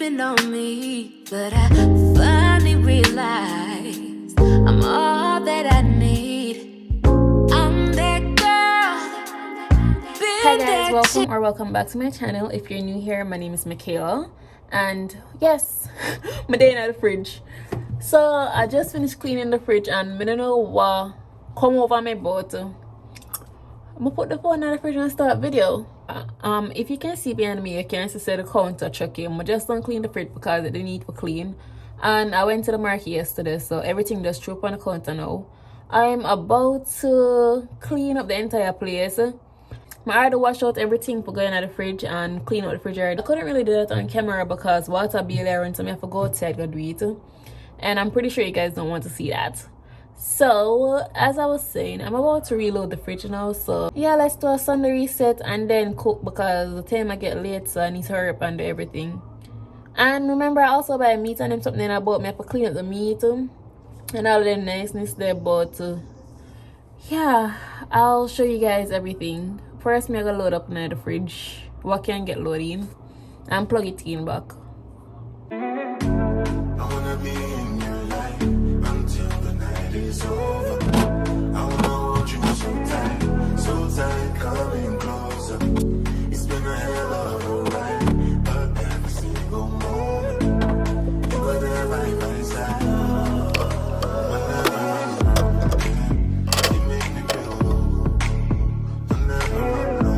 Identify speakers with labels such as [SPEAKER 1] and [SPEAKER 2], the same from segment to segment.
[SPEAKER 1] sleeping on me, but I finally realized I'm all that I need. I'm that girl.
[SPEAKER 2] Hi guys, welcome or welcome back to my channel. If you're new here, my name is Michaela, and yes, my day in the fridge. So I just finished cleaning the fridge, and I don't know what come over my boat. I'm gonna put the phone in the fridge and start video. If you can see behind me, you can see the counter chucking. I just don't clean the fridge because it didn't need to clean, and I went to the market yesterday, so everything just threw up on the counter now. I'm about to clean up the entire place. I already washed out everything for going out the fridge and clean out the refrigerator. I couldn't really do that on camera because water be there, and so I have to go outside go do it. And I'm pretty sure you guys don't want to see that. So as I was saying, I'm about to reload the fridge now. So yeah, let's do a Sunday reset and then cook because the time I get late, so I need to hurry up and do everything. And remember, I also buy meat and them something about me. I have to clean up the meat and all the niceness there, but yeah, I'll show you guys everything. First, I'm gonna load up now the fridge. What can get loaded in and plug it in back.
[SPEAKER 3] Over. I wanna hold you so tight, coming closer. It's been a hell of a ride, but every single moment you were there right by my side. You make me feel low. I never know.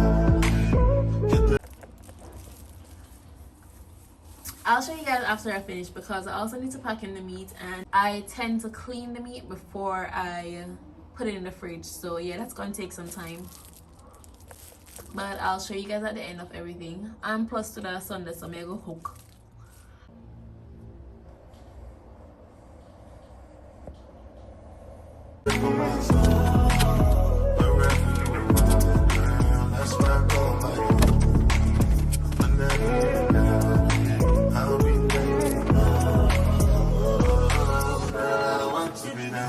[SPEAKER 2] I'll show you guys after I finish because I also need to pack in the meat, and I tend to clean the meat before I put it in the fridge. So yeah, that's gonna take some time, but I'll show you guys at the end of everything. And plus today is Sunday, so I'm gonna go cook.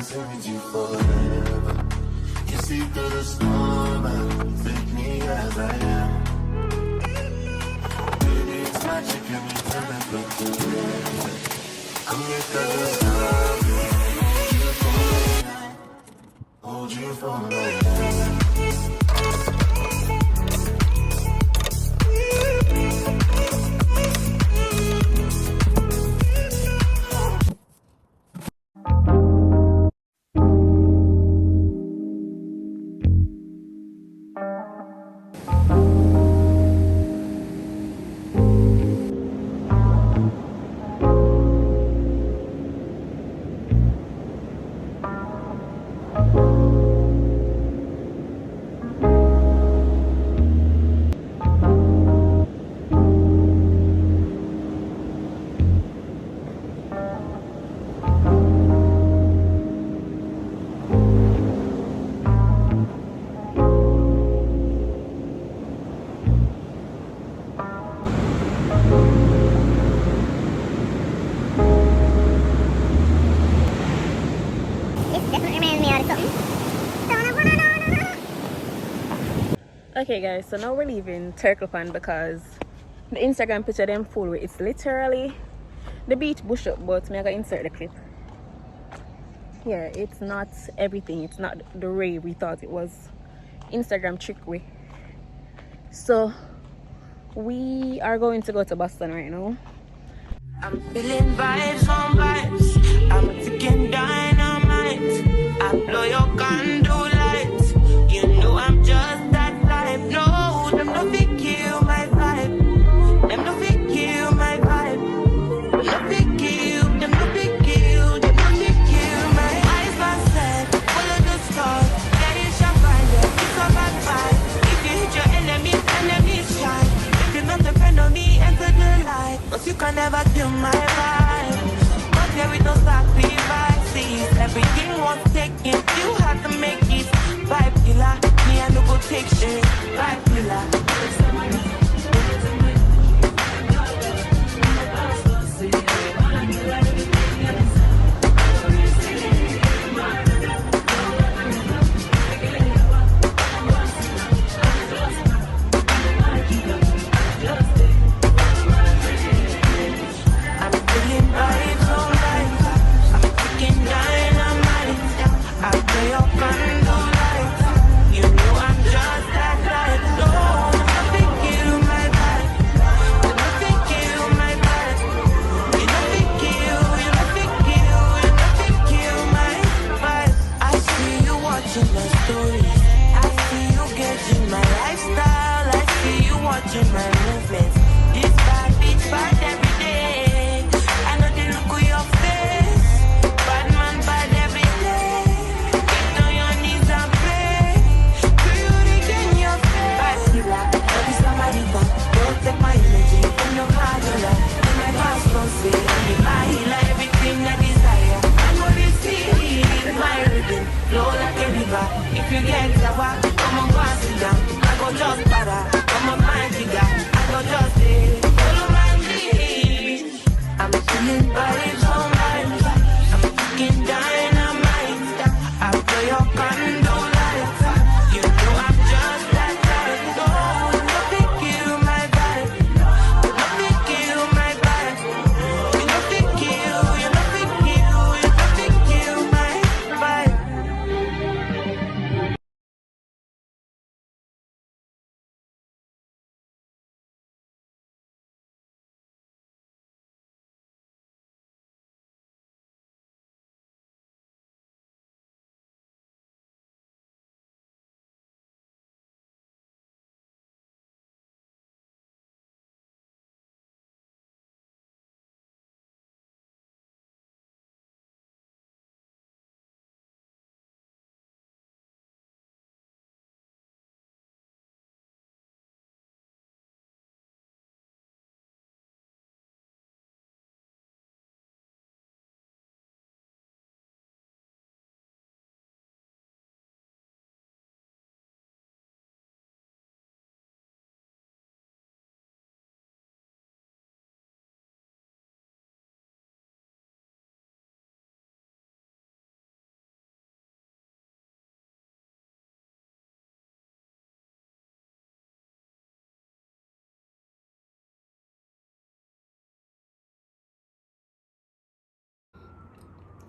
[SPEAKER 3] With you forever. You see through the storm and take me as I am. Baby, it's magic every time I look together. Come here, hold you for me.
[SPEAKER 2] Okay guys, so now we're leaving Turklepan because the Instagram picture them full with it's literally the beach bush up, but I'm gonna insert the clip. Yeah, it's not everything, it's not the way we thought it was. Instagram trick way. So we are going to go to Boston right now.
[SPEAKER 4] I'm feeling vibes on vibes. I'm taking dynamite. I blow your candle lights. You know I'm just that type. No, them no fit kill my vibe. Them no fit kill my vibe. Them no fit kill. Them no fit kill. Them no fit kill my eyes. My set, follow the stars. Let it shine brighter. It's a bad vibe. If you hit your enemies shine. If you're not a friend of me, enter the light. Cause you can never kill my vibe. But there with no sacrifices. Everything was taken. You had to make it. Vibe killer. Me I no go take shit. Vibe killer.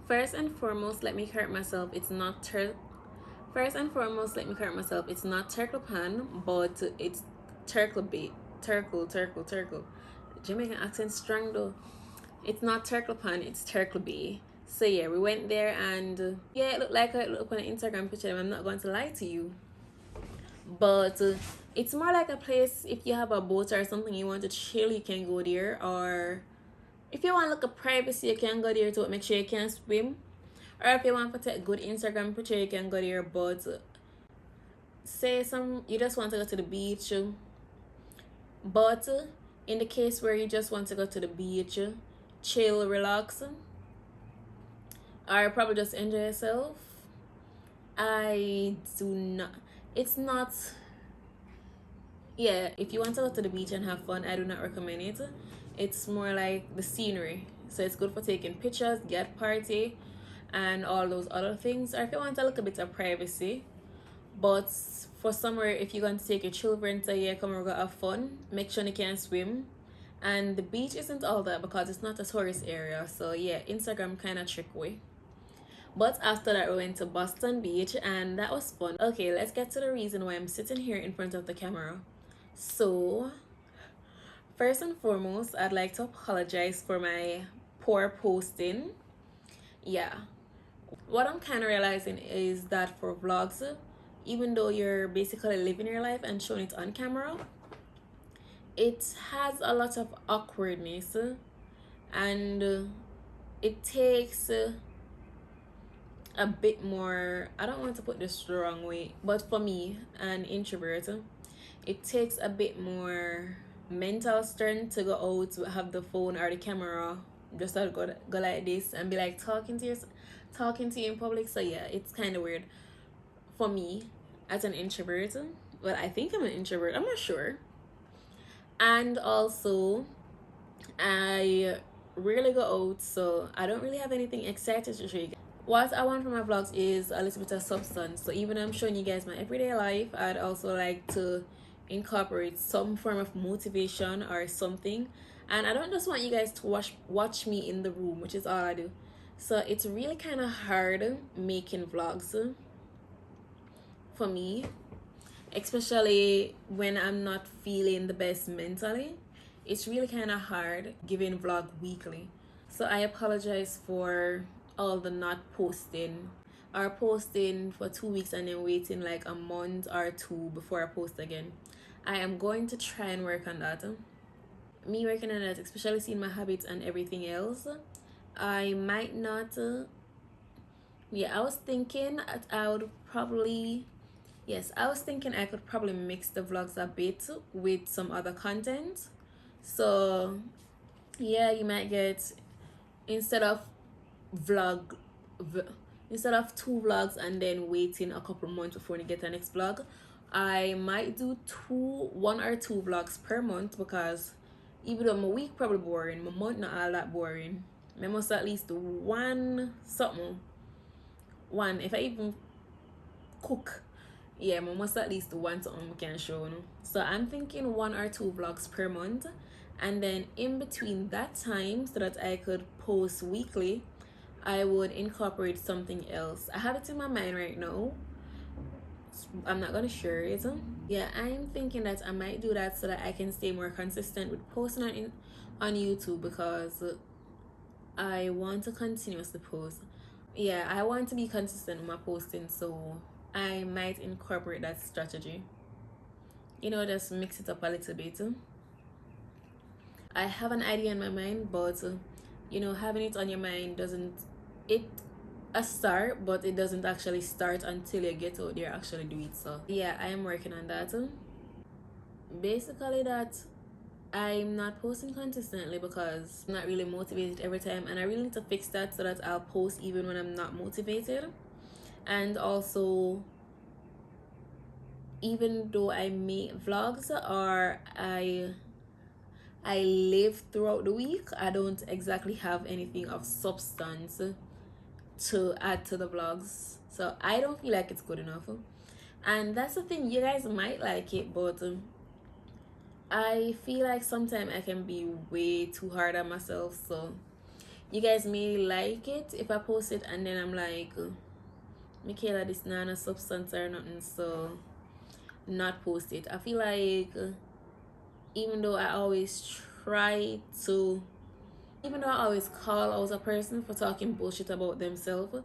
[SPEAKER 2] First and foremost, let me correct myself. It's not First and foremost, let me correct myself. It's not turkle pan, but it's turkle bait. Turkle. Jamaican accent strong though. It's not turkle pan, it's turkle bay. So yeah, we went there and yeah, it looked like it looked on an Instagram picture. I'm not going to lie to you, but it's more like a place if you have a boat or something you want to chill, you can go there. Or if you want to look at privacy, you can go there to make sure you can swim. Or if you want to take good Instagram picture, you can go there. But say you just want to go to the beach, but in the case where you just want to go to the beach, chill, relax, or probably just enjoy yourself, I do not. It's not. Yeah, if you want to go to the beach and have fun, I do not recommend it. It's more like the scenery, so it's good for taking pictures, get party, and all those other things. Or if you want a little bit of privacy, but for somewhere if you're going to take your children to here, come over, have fun, make sure they can swim. And the beach isn't all that because it's not a tourist area. So yeah, Instagram kind of trick way. But after that, we went to Boston Beach and that was fun. Okay, let's get to the reason why I'm sitting here in front of the camera. So first and foremost, I'd like to apologize for my poor posting. Yeah, what I'm kind of realizing is that for vlogs, even though you're basically living your life and showing it on camera, it has a lot of awkwardness, and it takes a bit more, I don't want to put this the wrong way, but for me, an introvert, it takes a bit more mental strength to go out, have the phone or the camera, just to go like this and be like talking to you in public. So yeah, it's kind of weird for me as an introvert. Well, I think I'm an introvert, I'm not sure. And also, I rarely go out, so I don't really have anything excited to show you guys. What I want from my vlogs is a little bit of substance. So even though I'm showing you guys my everyday life, I'd also like to incorporate some form of motivation or something. And I don't just want you guys to watch me in the room, which is all I do. So it's really kind of hard making vlogs for me, especially when I'm not feeling the best mentally. It's really kind of hard giving vlog weekly. So I apologize for all the not posting, or posting for 2 weeks and then waiting like a month or two before I post again. I am going to try and work on that. Me working on that, especially seeing my habits and everything else, I might not yeah, I was thinking I would probably, yes, I was thinking I could probably mix the vlogs a bit with some other content. So yeah, you might get, instead of instead of 2 vlogs and then waiting a couple months before you get the next vlog, I might do 1 or 2 vlogs per month, because even though my week probably boring, my month not all that boring. I must at least do one if I even cook. Yeah, I must at least do one something we can show. So I'm thinking 1 or 2 vlogs per month, and then in between that time, so that I could post weekly, I would incorporate something else. I have it in my mind right now. I'm not gonna share it. Yeah, I'm thinking that I might do that so that I can stay more consistent with posting on YouTube, because I want to continuously post. Yeah, I want to be consistent with my posting, so I might incorporate that strategy. Just mix it up a little bit. I have an idea in my mind, but having it on your mind a start, but it doesn't actually start until you get out there actually do it. So yeah, I am working on that. Basically that I'm not posting consistently because I'm not really motivated every time, and I really need to fix that so that I'll post even when I'm not motivated. And also, even though I make vlogs or I live throughout the week, I don't exactly have anything of substance to add to the vlogs, so I don't feel like it's good enough. And that's the thing, you guys might like it, but I feel like sometimes I can be way too hard on myself. So you guys may like it if I post it and then I'm like, Michaela, this not a substance or nothing, so not post it. I feel like even though I always try to, even though I always call out a person for talking bullshit about themselves,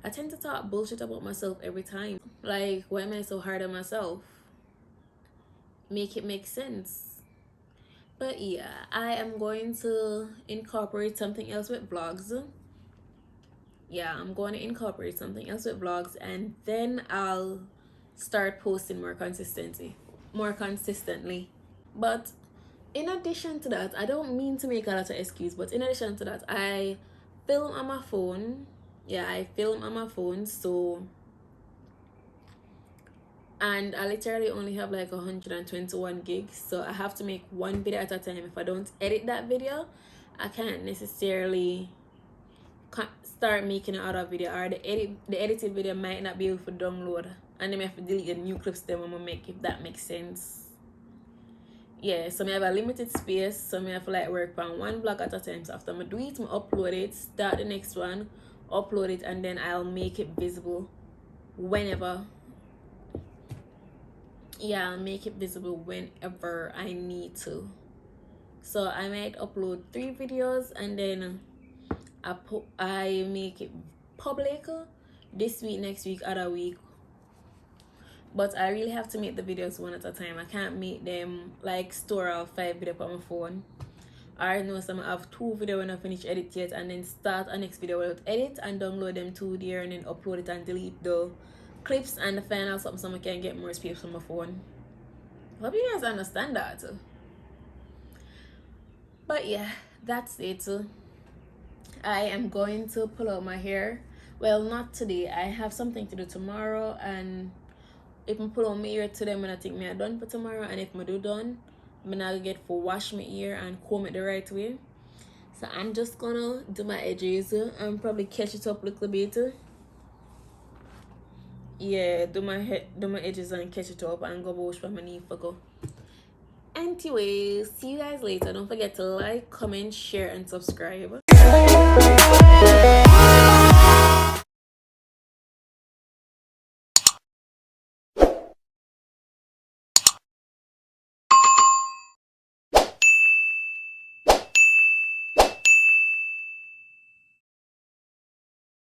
[SPEAKER 2] I tend to talk bullshit about myself every time. Like, why am I so hard on myself? Make it make sense. But yeah, I am going to incorporate something else with vlogs. Yeah, I'm going to incorporate something else with vlogs, and then I'll start posting more consistently. But in addition to that, I don't mean to make a lot of excuses, but in addition to that, I film on my phone. Yeah, I film on my phone, so, and I literally only have like 121 gigs, so I have to make one video at a time. If I don't edit that video, I can't necessarily start making another video, or the edited video might not be able to download, and then I have to delete the new clips that I'm gonna make, if that makes sense. Yeah, so I have a limited space, so I have to like work on one vlog at a time. So after I do it, I upload it, start the next one, upload it, and then I'll make it visible whenever. Yeah, I'll make it visible whenever I need to. So I might upload 3 videos and then I make it public this week, next week, other week. But I really have to make the videos one at a time. I can't make them like store out 5 videos on my phone. I know some I have 2 videos when I finish edit yet, and then start a next video without edit and download them 2 there and then upload it and delete the clips and the final something so I can get more space on my phone. Hope you guys understand that. But yeah, that's it. I am going to pull out my hair. Well, not today. I have something to do tomorrow, and if I pull out my ear today, I'm gonna think me I done for tomorrow, and if I do done, I'm gonna get for wash my ear and comb it the right way. So I'm just gonna do my edges and probably catch it up a little bit. Yeah, do my edges and catch it up and go wash for my knee for go. Anyways, see you guys later. Don't forget to like, comment, share, and subscribe.